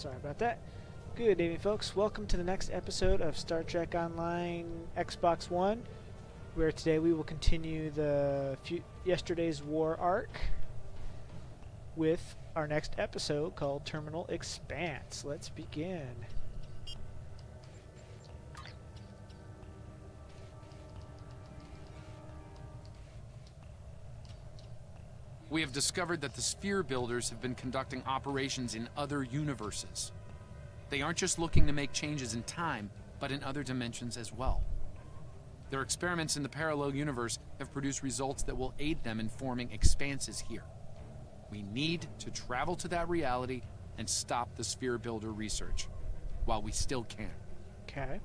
Sorry about that. Good evening, folks. Welcome to the next episode of Star Trek Online Xbox One, where today we will continue the Yesterday's War arc with our next episode called Terminal Expanse. Let's begin. We have discovered that the Sphere Builders have been conducting operations in other universes. They aren't just looking to make changes in time, but in other dimensions as well. Their experiments in the parallel universe have produced results that will aid them in forming expanses here. We need to travel to that reality and stop the Sphere Builder research, while we still can. Okay.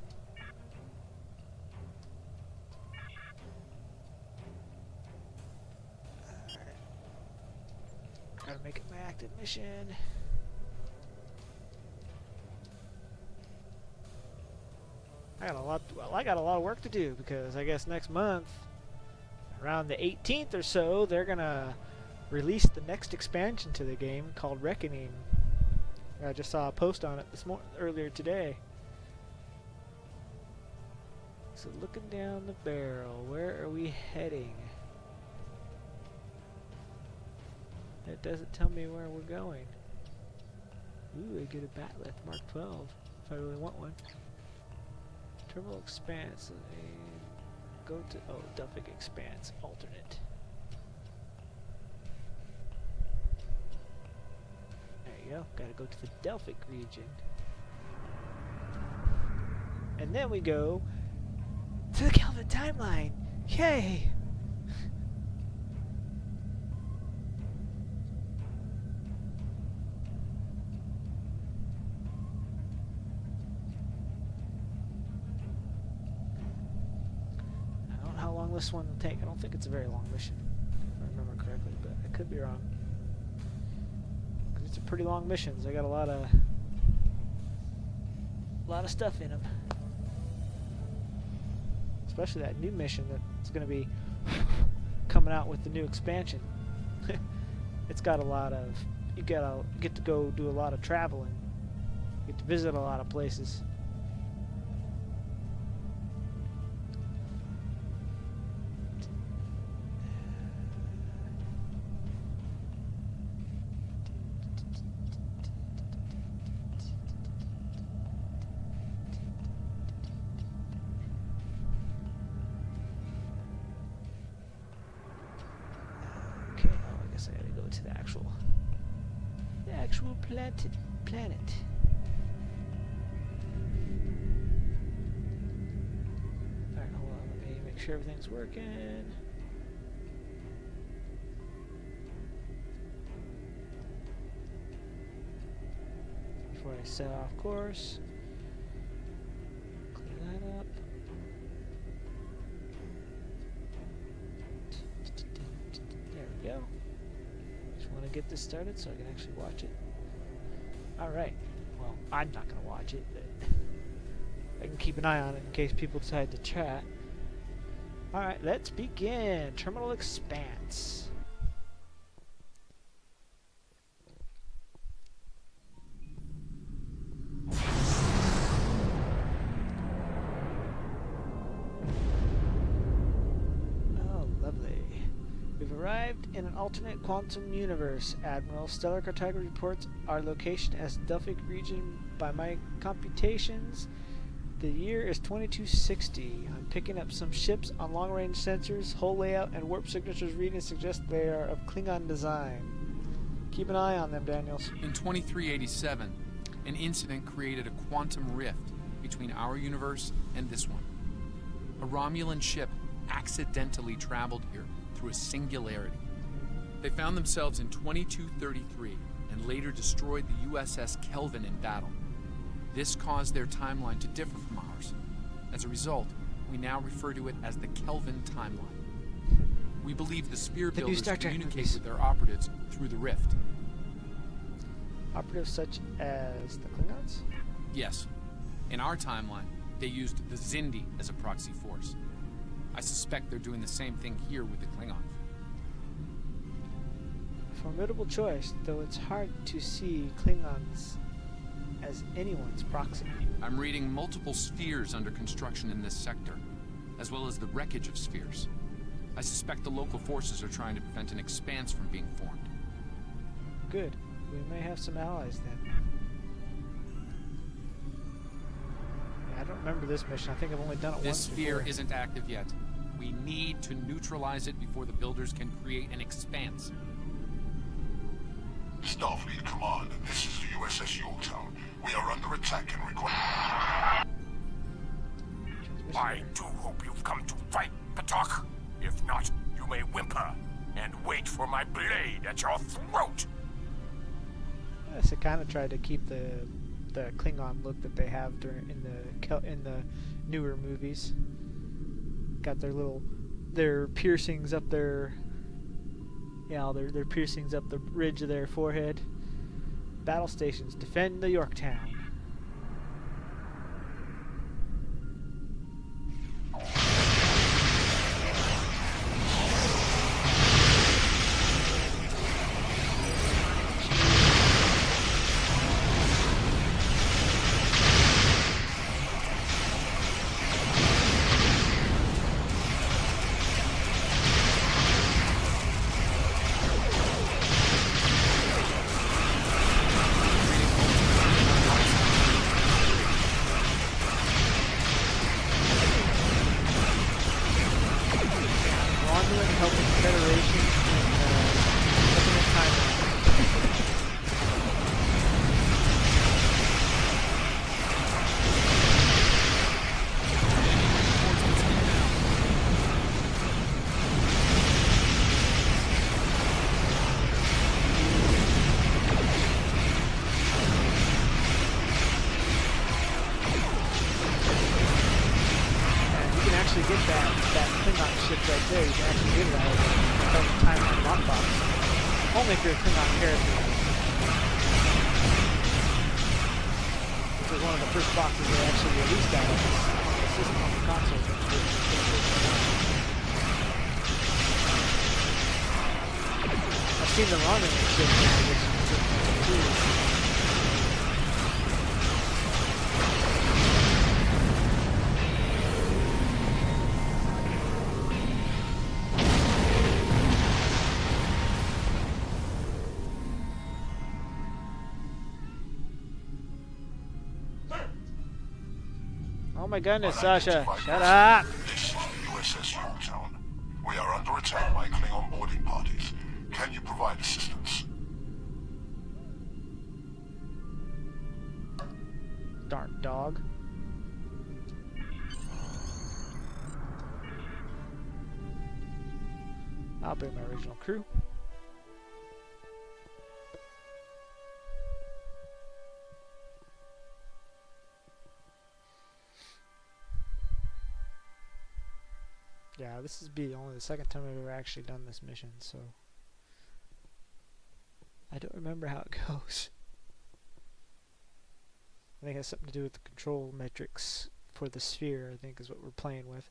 Gotta make it my active mission. I got a lot of work to do because I guess next month, around the 18th or so, they're gonna release the next expansion to the game called Reckoning. I just saw a post on it earlier today. So looking down the barrel, where are we heading? It doesn't tell me where we're going. Ooh, I get a Batleth Mark 12 if I really want one. Terminal Expanse. Go to Delphic Expanse alternate. There you go. Gotta go to the Delphic region. And then we go to the Kelvin timeline. Yay! This one will take. I don't think it's a very long mission, if I remember correctly, but I could be wrong. Because it's a pretty long mission. So I got a lot of stuff in them. Especially that new mission that's going to be coming out with the new expansion. It's got a lot of. You get to go do a lot of traveling. You get to visit a lot of places. Planet. Alright, hold on, let me make sure everything's working. Before I set off course. Clean that up. There we go. Just want to get this started so I can actually watch it. Alright, well, I'm not going to watch it, but I can keep an eye on it in case people decide to chat. Alright, let's begin. Terminal Expanse. Oh, lovely. We've arrived in an alternate quantum universe, Admiral. Stellar cartography reports our location as Delphic region. By my computations, the year is 2260. I'm picking up some ships on long-range sensors. Hull layout and warp signatures readings suggest they are of Klingon design. Keep an eye on them, Daniels. In 2387, an incident created a quantum rift between our universe and this one. A Romulan ship accidentally traveled here through a singularity. They found themselves in 2233 and later destroyed the USS Kelvin in battle. This caused their timeline to differ from ours. As a result, we now refer to it as the Kelvin timeline. We believe the Sphere Builders communicate with their operatives through the rift. Operatives such as the Klingons? Yes. In our timeline, they used the Xindi as a proxy force. I suspect they're doing the same thing here with the Klingons. Formidable choice, though it's hard to see Klingons as anyone's proxy. I'm reading multiple spheres under construction in this sector, as well as the wreckage of spheres. I suspect the local forces are trying to prevent an expanse from being formed. Good. We may have some allies then. Yeah, I don't remember this mission. I think I've only done it once This sphere before. isn't active yet. We need to neutralize it before the builders can create an expanse. Starfleet Command, this is the USS Yorktown. We are under attack and require... Transmission I error. do hope you've come to fight, Patok. If not, you may whimper and wait for my blade at your throat. Yes, I kind of tried to keep the Klingon look that they have in the newer movies. Got their piercings up their piercings up the ridge of their forehead. Battle stations defend the Yorktown. Helping Federation in Infinite Timeline. And you can actually get that Klingon ship right there. You can actually get it out of the Timeline lockbox. Only if you're a Klingon character. Which was one of the first boxes they actually released out of the system on the console. I've seen them on the ship now, which is too. Oh my goodness, Sasha, shut up! This is the USS Yorktown. We are under attack by Klingon boarding parties. Can you provide assistance? Darn dog. I'll bring my original crew. Yeah, this is only the second time I've ever actually done this mission, so I don't remember how it goes. I think it has something to do with the control metrics for the sphere, I think is what we're playing with.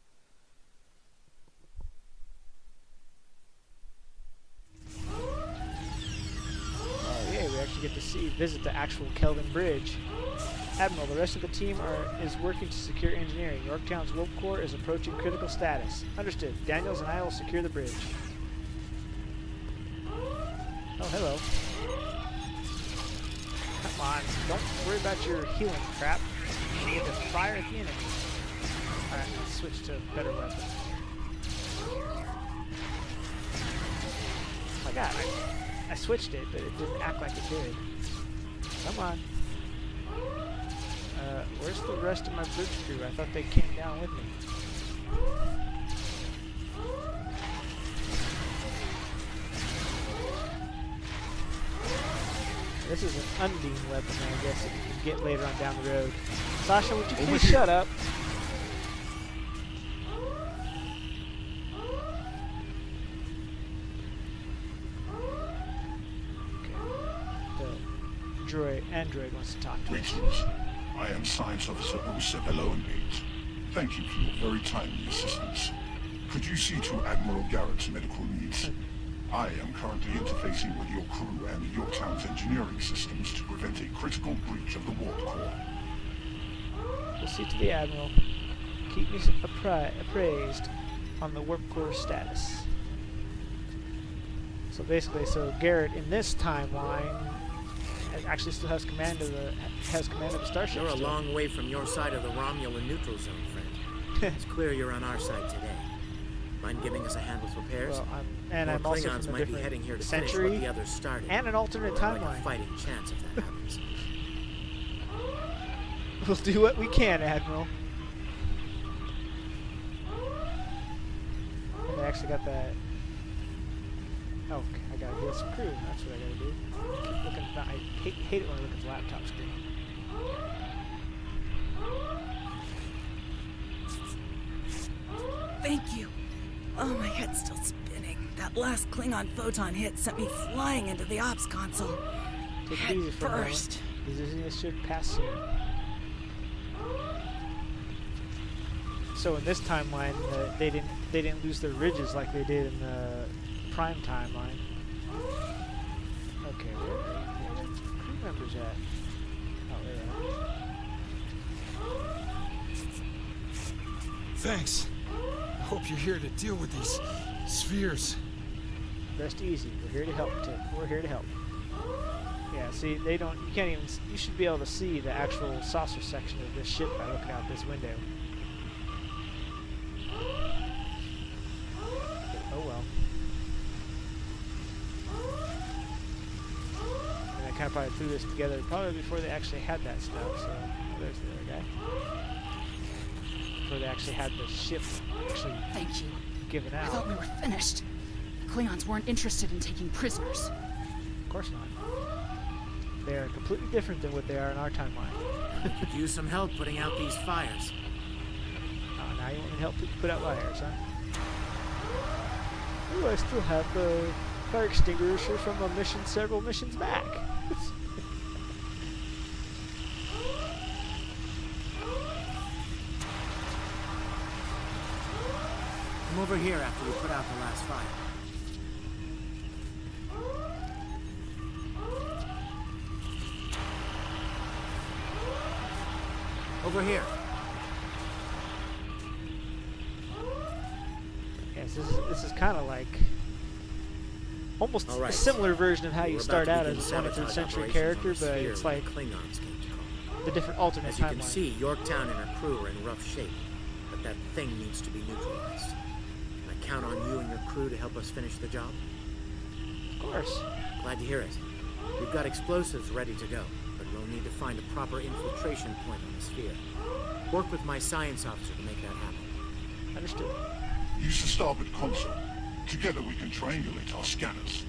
Oh yeah, we actually get to visit the actual Kelvin Bridge. Admiral, the rest of the team is working to secure engineering. Yorktown's warp core is approaching critical status. Understood. Daniels and I will secure the bridge. Oh, hello. Come on, don't worry about your healing crap. You need to fire at the enemy. Alright, let's switch to a better weapon. Oh my god, I switched it, but it didn't act like it did. Come on. Where's the rest of my bridge crew? I thought they came down with me. This is an Undine weapon, I guess, that you can get later on down the road. Sasha, would you please shut up? Okay. The android wants to talk to us. Greetings. I am Science Officer Usa Belowengate. Thank you for your very timely assistance. Could you see to Admiral Garrett's medical needs? I am currently interfacing with your crew and Yorktown's engineering systems to prevent a critical breach of the warp core. We'll see to the Admiral. Keep me appraised on the warp core status. So basically, Garrett in this timeline actually still has command of the starship. You're a still. long way from your side of the Romulan neutral zone, friend. It's clear you're on our side today. Mind giving us a hand with repairs? Well, I'm More also Klingons from a might be different heading here to finish century what the others started. and an alternate Like a timeline. fighting chance if that happens. We'll do what we can, Admiral. And I actually got that. Oh, okay, I gotta heal some crew. That's what I gotta do. Keep looking. I hate it when I look at the laptop screen. Thank you. Oh, my head's still spinning. That last Klingon photon hit sent me flying into the ops console. Take it Head easy for a moment. first. This should pass soon. So in this timeline, they didn't lose their ridges like they did in the Prime timeline. Okay, where are the crew members at? Oh, there they are. Thanks. I hope you're here to deal with these spheres. Rest easy. We're here to help, Tip. We're here to help. Yeah, see, they don't. You can't even. You should be able to see the actual saucer section of this ship by looking out this window. Oh well. And I kind of probably threw this together probably before they actually had that stuff. So there's the other guy. Before they actually had the ship actually Thank you. given I out. thought we were finished. The Klingons weren't interested in taking prisoners. Of course not. They are completely different than what they are in our timeline. Could use some help putting out these fires. Oh, now you want me to help put out fires, huh? Ooh, I still have the fire extinguisher from a mission several missions back. Come over here after we put out the last fire. Over here. Yes, this is kind of like almost All a right. similar version of how you We're start about out to as a begin 23rd sabotage century operations character, on the but sphere it's where like the Klingons came to call. the different alternate As you can timeline. see, Yorktown and her crew are in rough shape, but that thing needs to be neutralized. Can I count on you and your crew to help us finish the job? Of course. Glad to hear it. We've got explosives ready to go, but we'll need to find a proper infiltration point on the sphere. Work with my science officer to make that happen. Understood. Use the starboard console. Together we can triangulate our scanners.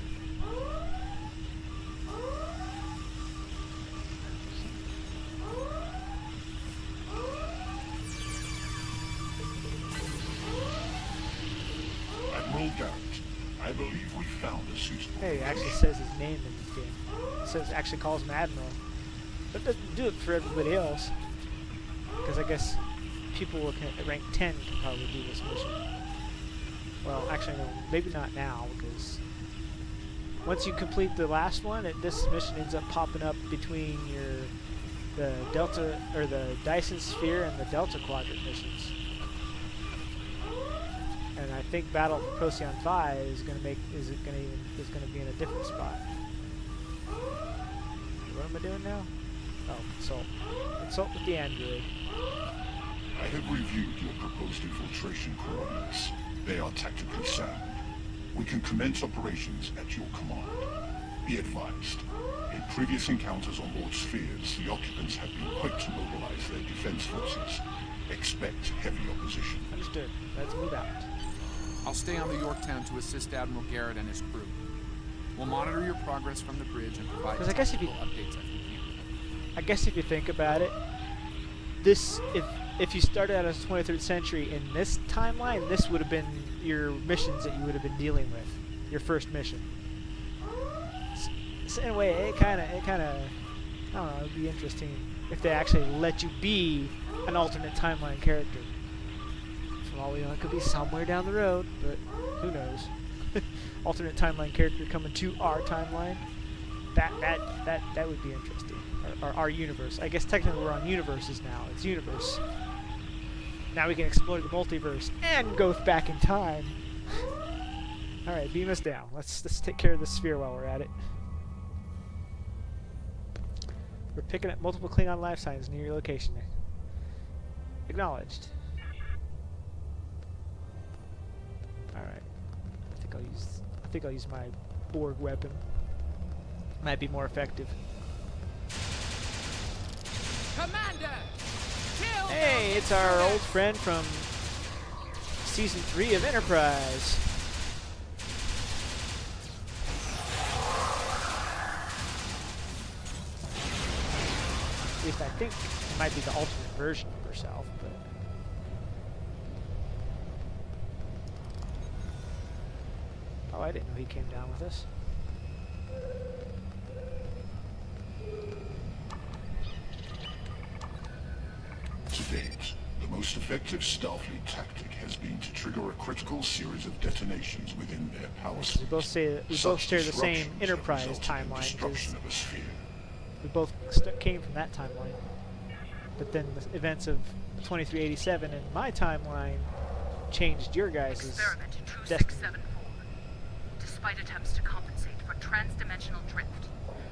Admiral Garrett, I believe we found a suitable Hey, it actually location. says his name in this game. It says actually calls him Admiral. But it doesn't do it for everybody else. Because I guess people at rank 10 can probably do this mission. Well, actually, no, maybe not now, because once you complete the last one, this mission ends up popping up between the Delta or the Dyson Sphere and the Delta Quadrant missions. And I think Battle for Procyon 5 is going to be in a different spot. What am I doing now? Oh, consult. Consult with the android. I have reviewed your proposed infiltration coordinates. They are tactically sound. We can commence operations at your command. Be advised, in previous encounters on board spheres, the occupants have been quick to mobilize their defense forces. Expect heavy opposition. Understood. Let's move out. I'll stay on the Yorktown to assist Admiral Garrett and his crew. We'll monitor your progress from the bridge and provide 'Cause I guess if you- tactical updates as we can. I guess if you think about it, if you started out as 23rd century in this timeline, this would have been your missions that you would have been dealing with, your first mission. So in a way, it kind of, I don't know, it'd be interesting if they actually let you be an alternate timeline character. For all we know, it could be somewhere down the road, but who knows? alternate timeline character coming to our timeline. That would be interesting. Or our universe. I guess technically we're on universes now. It's universe. Now we can explore the multiverse and go back in time. All right, beam us down. Let's take care of the sphere while we're at it. We're picking up multiple Klingon life signs near your location. Acknowledged. All right. I think I'll use my Borg weapon. Might be more effective. Commander! Kill Hey, it's our old friend from Season 3 of Enterprise. At least I think it might be the alternate version of herself, but... Oh, I didn't know he came down with us. To date, the most effective Starfleet tactic has been to trigger a critical series of detonations within their power We suite. both say that we both share the same Disruptions have Enterprise resulted in timeline, because destruction of a sphere. we both came from that timeline. But then the events of 2387 in my timeline changed your guys' Experiment destiny. 2674. Despite attempts to compensate for transdimensional drift,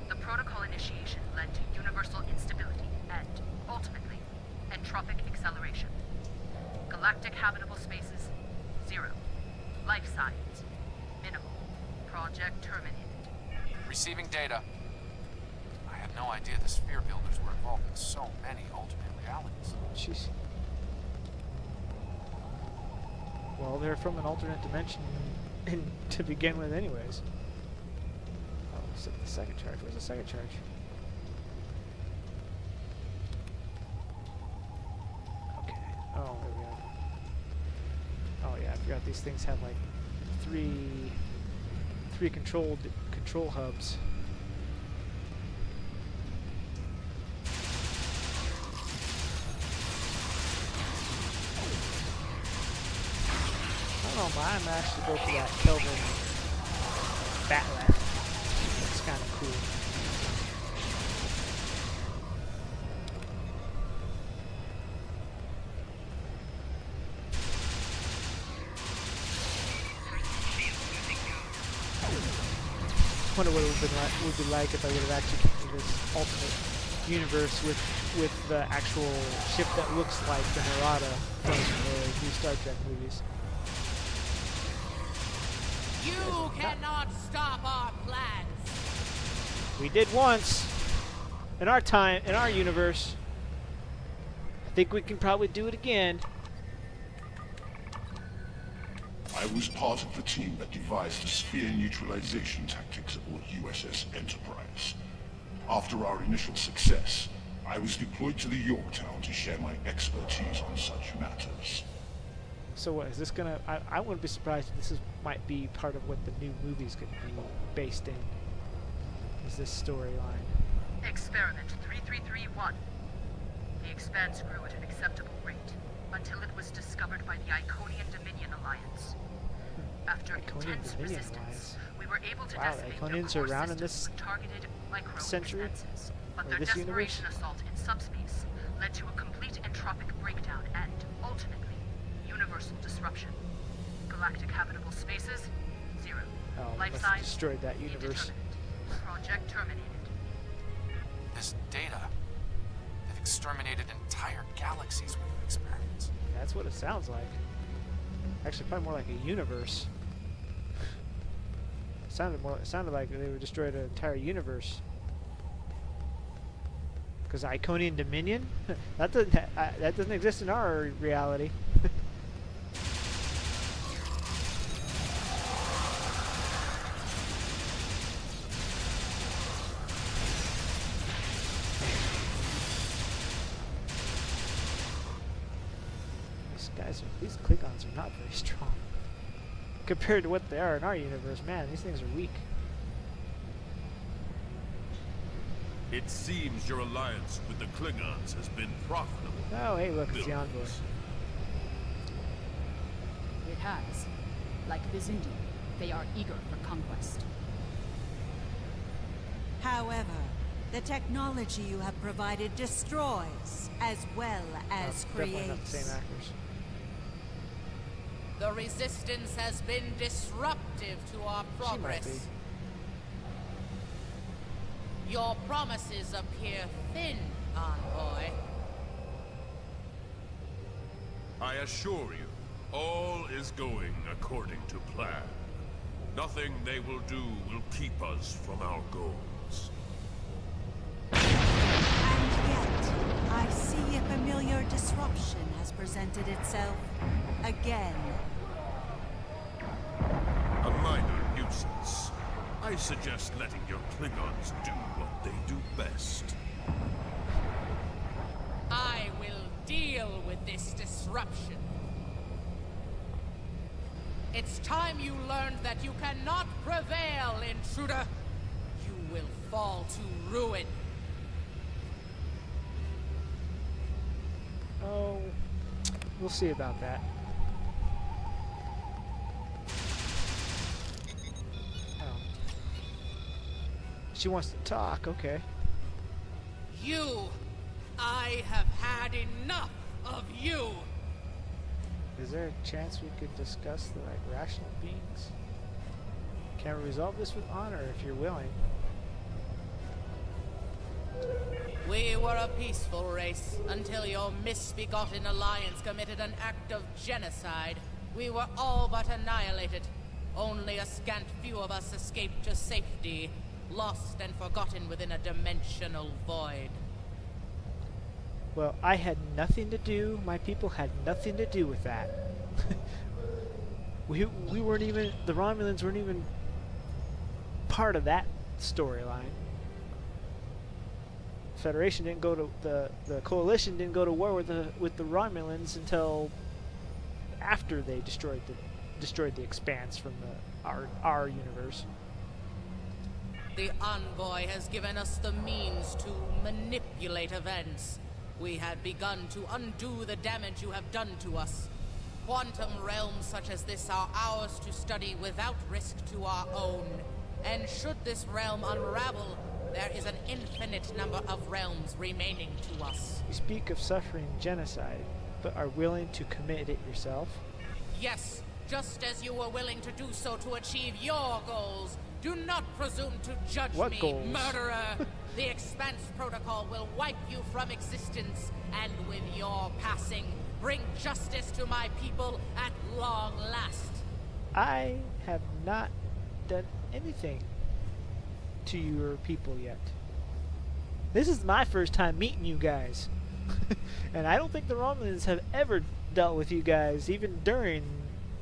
the protocol initiation led to universal instability and, ultimately, entropic acceleration. Galactic habitable spaces, 0. Life signs, minimal. Project terminated. Receiving data. I had no idea the sphere builders were involved in so many alternate realities. Jeez. Well, they're from an alternate dimension to begin with anyways. Oh, so the second charge. Where's the second charge? Okay. Oh, there we go. Oh yeah, I forgot these things have like three control hubs. I don't know, but I'm actually go for that Kelvin Batleth. That's kind of cool. Wonder what it would be like if I would have actually come to this alternate universe with the actual ship that looks like the Narada from the new Star Trek movies. You cannot stop our plans! We did once in our universe. I think we can probably do it again. I was part of the team that devised the sphere neutralization tactics aboard USS Enterprise. After our initial success, I was deployed to the Yorktown to share my expertise on such matters. So what is this gonna? I wouldn't be surprised if this might be part of what the new movie's gonna be based in. Is this storyline? Experiment 3331. The Expanse grew at an acceptable rate until it was discovered by the Iconian Dominion Alliance. After Iconian intense Dominion resistance, Alliance. we were able to Wow, the decimate their Iconians are core around in systems this with targeted micro century? expenses. But Or their this universe? desperation assault in subspace led to a complete entropic breakdown and, ultimately, universal disruption. Galactic habitable spaces, 0. Oh, Life must have signs, destroyed that universe. indeterminate. Project terminated. This data. They've exterminated entire galaxies with their experiments. That's what it sounds like. Actually, probably more like a universe. It sounded like they were destroyed an entire universe. Because Iconian Dominion, that doesn't exist in our reality. These Klingons are not very strong compared to what they are in our universe. Man, these things are weak. It seems your alliance with the Klingons has been profitable. Oh, hey, look, it's the envoy. It has. Like this Indian. They are eager for conquest. However, the technology you have provided destroys as well as Definitely not the same creates. actors. The resistance has been disruptive to our She might progress. be. Your promises appear thin, envoy. I assure you, all is going according to plan. Nothing they will do will keep us from our goals. And yet, I see a familiar disruption has presented itself again. A minor nuisance. I suggest letting your Klingons do what they do best. I will deal with this disruption. It's time you learned that you cannot prevail, intruder. You will fall to ruin. Oh, we'll see about that. Oh. She wants to talk, okay. You! I have had enough of you! Is there a chance we could discuss the rational beings? Can we resolve this with honor if you're willing? We were a peaceful race until your misbegotten alliance committed an act of genocide. We were all but annihilated. Only a scant few of us escaped to safety, lost and forgotten within a dimensional void. Well, I had nothing to do, my people had nothing to do with that. we weren't even, the Romulans weren't even part of that storyline. Federation didn't go to, the Coalition didn't go to war with the Romulans until after they destroyed the Expanse from our universe. The Envoy has given us the means to manipulate events. We had begun to undo the damage you have done to us. Quantum realms such as this are ours to study without risk to our own. And should this realm unravel, there is an infinite number of realms remaining to us. You speak of suffering genocide, but are willing to commit it yourself? Yes, just as you were willing to do so to achieve your goals. Do not presume to judge What me, goals? murderer! The Expanse Protocol will wipe you from existence, and with your passing, bring justice to my people at long last. I have not done anything to your people yet. This is my first time meeting you guys. And I don't think the Romulans have ever dealt with you guys, even during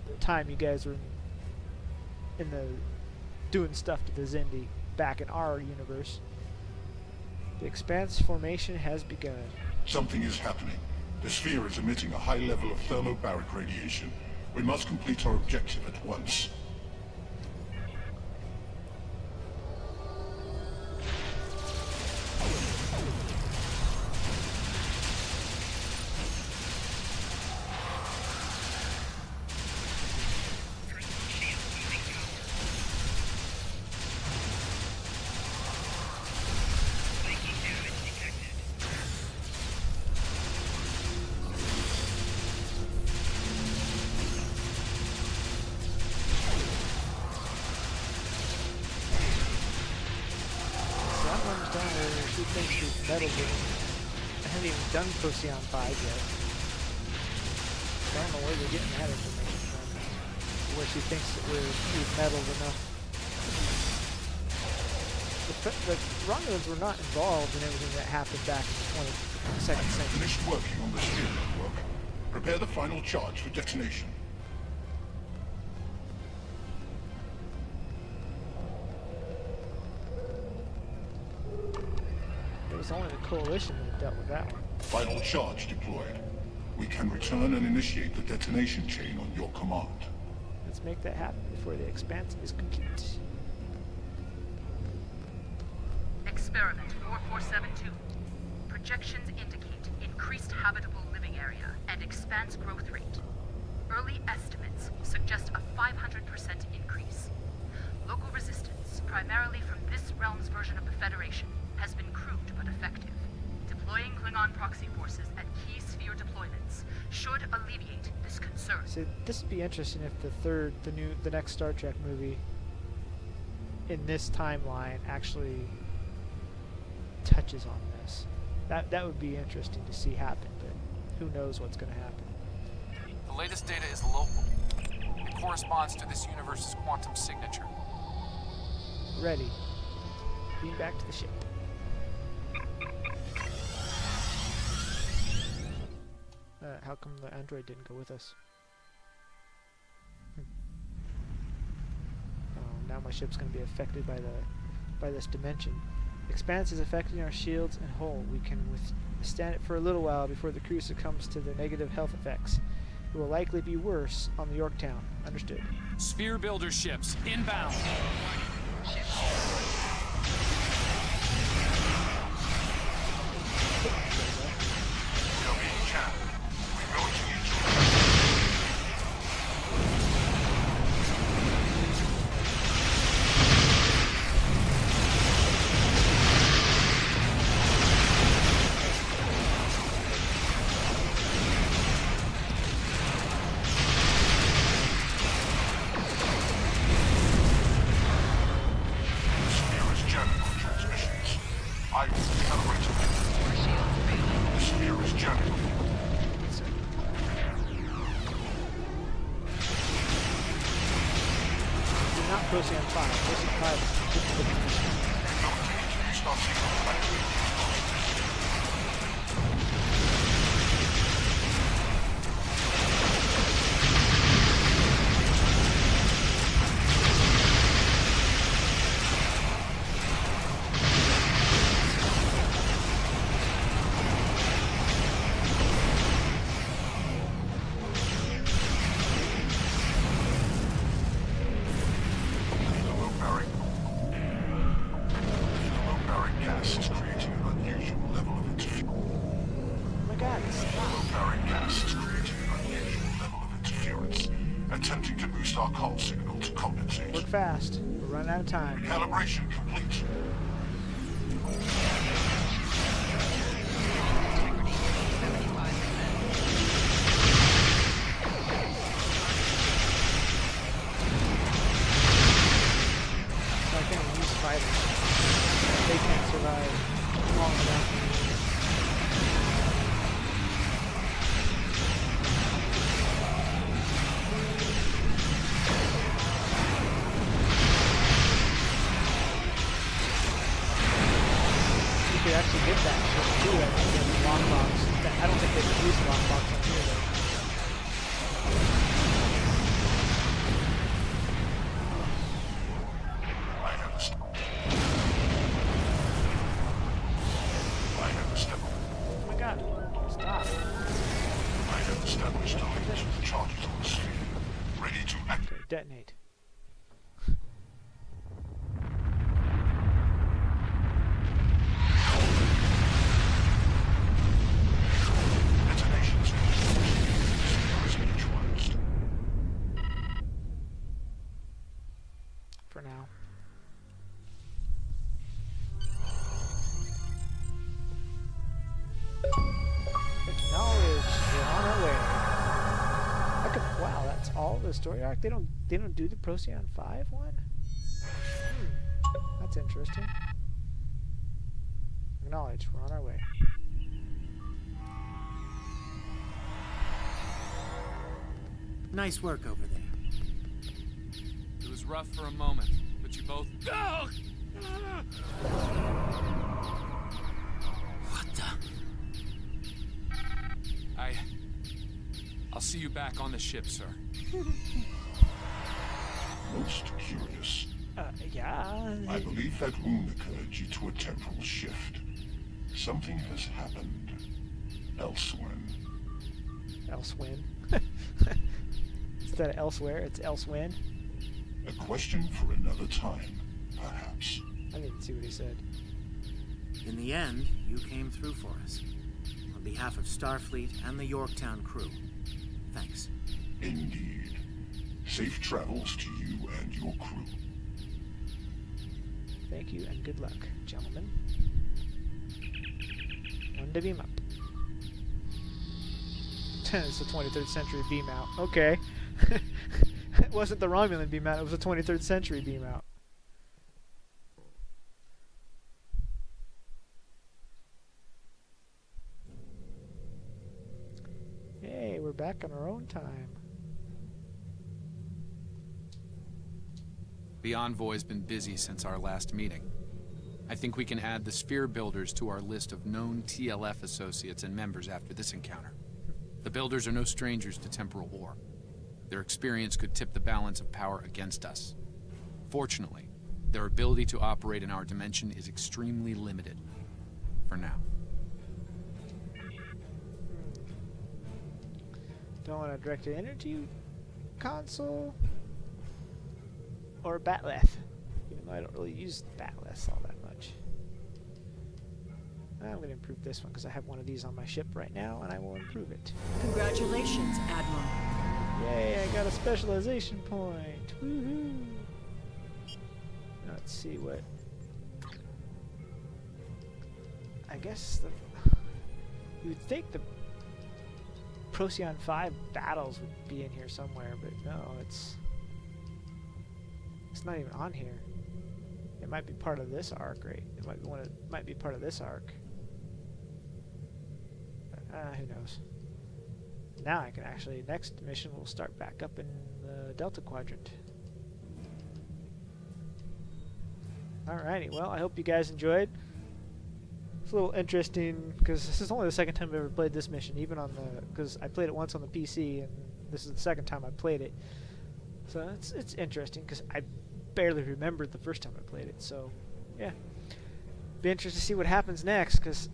the time you guys were in the doing stuff to the Zindi back in our universe. The Expanse formation has begun. Something is happening. The sphere is emitting a high level of thermobaric radiation. We must complete our objective at once. She thinks we've meddled with him. I haven't even done Procyon 5 yet. I don't know where they're getting that information from. Where she thinks that we've meddled enough. The Romulans were not involved in everything that happened back in the 22nd century. Finished working on the sphere network. Prepare the final charge for detonation. It was only the Coalition that dealt with that one. Final charge deployed. We can return and initiate the detonation chain on your command. Let's make that happen before the Expanse is complete. Experiment 4472. Projections indicate increased habitable living area and Expanse growth rate. Early estimates suggest a 500% increase. Local resistance, primarily from this realm's version of the Federation, has been crude but effective. Deploying Klingon proxy forces at key sphere deployments should alleviate this concern. So this would be interesting if the next Star Trek movie in this timeline actually touches on this. That would be interesting to see happen, but who knows what's going to happen. The latest data is local. It corresponds to this universe's quantum signature. Ready. Beam back to the ship. How come the android didn't go with us? Oh, now my ship's going to be affected by this dimension. Expanse is affecting our shields and hull. We can withstand it for a little while before the crew succumbs to the negative health effects. It will likely be worse on the Yorktown. Understood. Sphere builder ships inbound. Procyon 5. Procyon 5. Work fast. We're running out of time. Calibration complete. I can't use fighters. They can't survive long enough. Actually get that ship too, I think, in the lockbox. I don't think they could use the lockbox on here though. Oh my god, stop. I have established targets with charges on the sphere. Ready to act. Okay, detonate. For now. Acknowledged. We're on our way. Wow, that's all the story arc. They don't do the Procyon 5 one. That's interesting. Acknowledged. We're on our way. Nice work over there. It was rough for a moment, but you both... What the... I'll see you back on the ship, sir. Most curious. Yeah. I believe that wound occurred due to a temporal shift. Something has happened elsewhere. Elsewhere. Instead of elsewhere, it's elsewhere. A question for another time, perhaps. I didn't see what he said. In the end, you came through for us. On behalf of Starfleet and the Yorktown crew, thanks. Indeed. Safe travels to you and your crew. Thank you and good luck, gentlemen. One to beam up. It's a 23rd century beam out. Okay. It wasn't the Romulan beam out, it was a 23rd century beam out. Hey, we're back on our own time. The Envoy's been busy since our last meeting. I think we can add the Sphere Builders to our list of known TLF associates and members after this encounter. The Builders are no strangers to temporal war. Their experience could tip the balance of power against us. Fortunately, their ability to operate in our dimension is extremely limited. For now. Don't want a direct-to-energy console or Batleth, even though I don't really use Batleth all that much. I'm going to improve this one because I have one of these on my ship right now, and I will improve it. Congratulations, Admiral. Yay, I got a specialization point. Woohoo! Let's see what... I guess you would think the Procyon 5 battles would be in here somewhere, but no, it's not even on here. It might be part of this arc, right? It might be might be part of this arc. Who knows? Now I can actually, next mission will start back up in the Delta Quadrant. Alrighty, well, I hope you guys enjoyed. It's a little interesting because this is only the second time I've ever played this mission, even on the, because I played it once on the PC and this is the second time I played it. So it's interesting because I barely remembered the first time I played it. So yeah, be interested to see what happens next because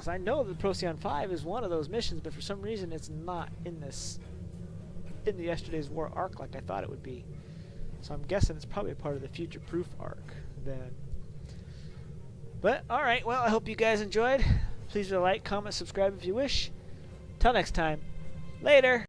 I know that Procyon 5 is one of those missions, but for some reason it's not in the Yesterday's War arc like I thought it would be. So I'm guessing it's probably a part of the Future Proof arc then. But alright, well, I hope you guys enjoyed. Please like, comment, subscribe if you wish. Till next time. Later!